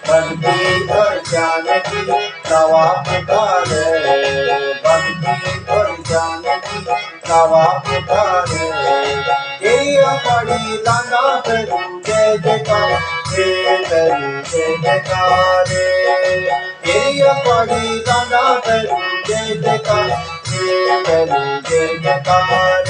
भक्ति और ज्ञान की दवा पुकारे, भक्ति और ज्ञान की दवा पुकारे। ये पड़ी लाना करूं जय जयकार, ये करूं जय जयकार। ये पड़ी लाना करूं जय जयकार, ये करूं जय जयकार।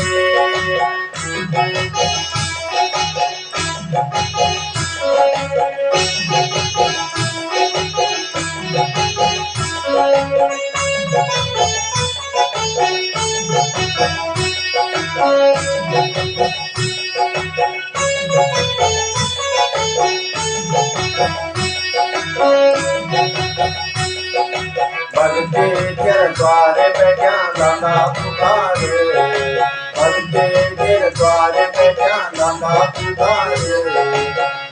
भगते तेरे द्वारे पे ध्यान लाना पुकारे, भगते तेरे द्वारे पे ध्यान लाना पुकारे।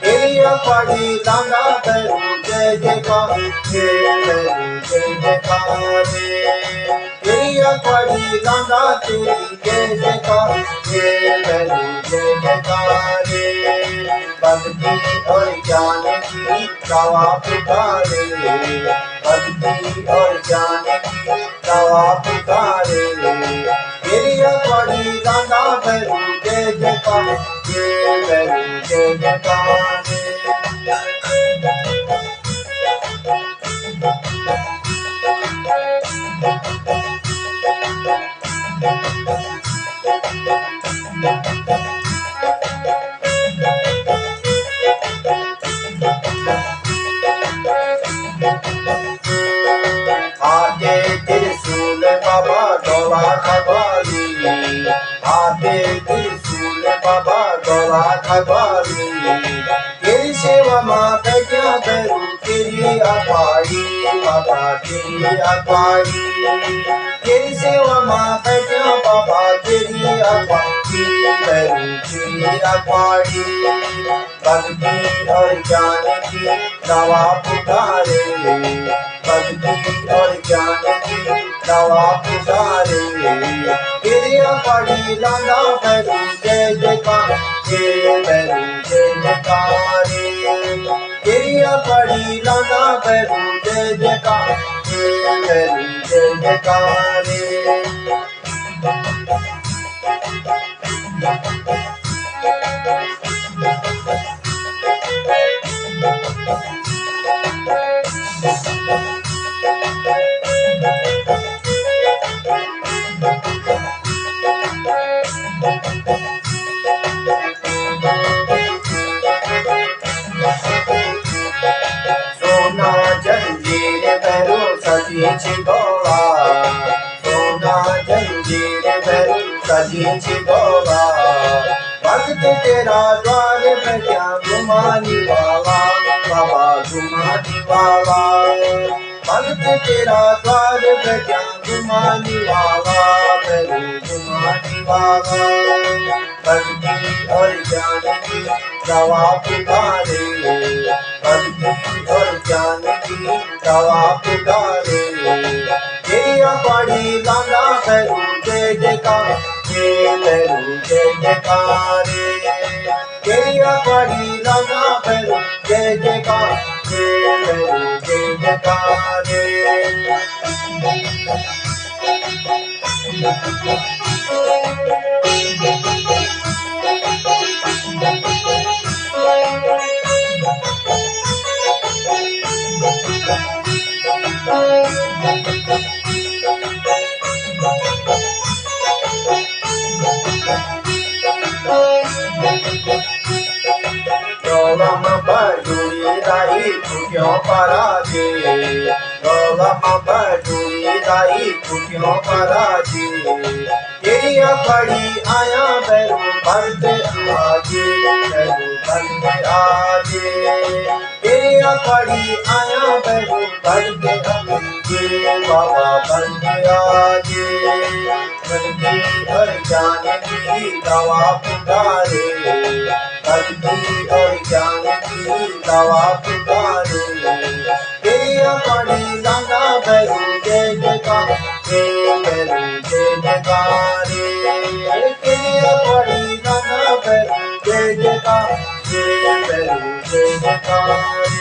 तेरी पड़ी लाना करूं जय जयकार, जय जय जयकार। तेरी पड़ी लाना तेरी जय जयकार, जय जय जयकार। भक्ति और ज्ञान की दवा पुकारे, भक्ति और ज्ञान की दवा पुकारे। तेरी पड़ी लाना करूं जय जयकार, जय जय जयकार। आते त्रिशूल बाबा डोला खबाली, आते त्रिशूल बाबा डोला खबाली। तेरी सेवा माँ मैं क्या करूं तेरी अपारी, बाबा तेरी अपारी। तेरी सेवा माँ मैं क्या बाबा तेरी अपारी करूं, तेरी अपारी। भक्ति और ज्ञान की दवा पुकारे, भक्ति और ज्ञान की दवा पुकारे। तेरी पड़ी लाना करूं जय जयकार, जय करूं जय जयकार। तेरी पड़ी लाना करूं जय जयकार, जय करूं जय जयकार। सोना जंजीर भरो सजी गोला, सोना जंजीर भरो सजी गोला। भक्त तेरा द्वार में क्या घुमाने वाला, बाबा घुमाने वाला। भक्त तेरा द्वार में क्या घुमाने वाला, प्रभु घुमाने वाला। भक्ति और ज्ञान की दवा पुकारे, भक्ति और ज्ञान की दवा पुकारे। ये पड़ी लाना करूं जय जयकार, ये करूं जय जयकार। ये पड़ी लाना करूं जय जयकार, ये करूं जय जयकार। गौरम बजूरी दाई तू क्यों पराजी, गौरम बजूरी दाई तू क्यों पराजी। तेरी पड़ी आया बैरू भरत आजे, बैरू भरत आजे। तेरी पड़ी आया बैरू भरत आजे, बाबा भरत आजे। भक्ति और ज्ञान की दवा पुकारे, भक्ति और ज्ञान की दवा पुकारे। तेरी पड़ी लाना बैरू जय जयकार, जय जयकार के बड़ी दाना भैरू जय जयकार जय जयकार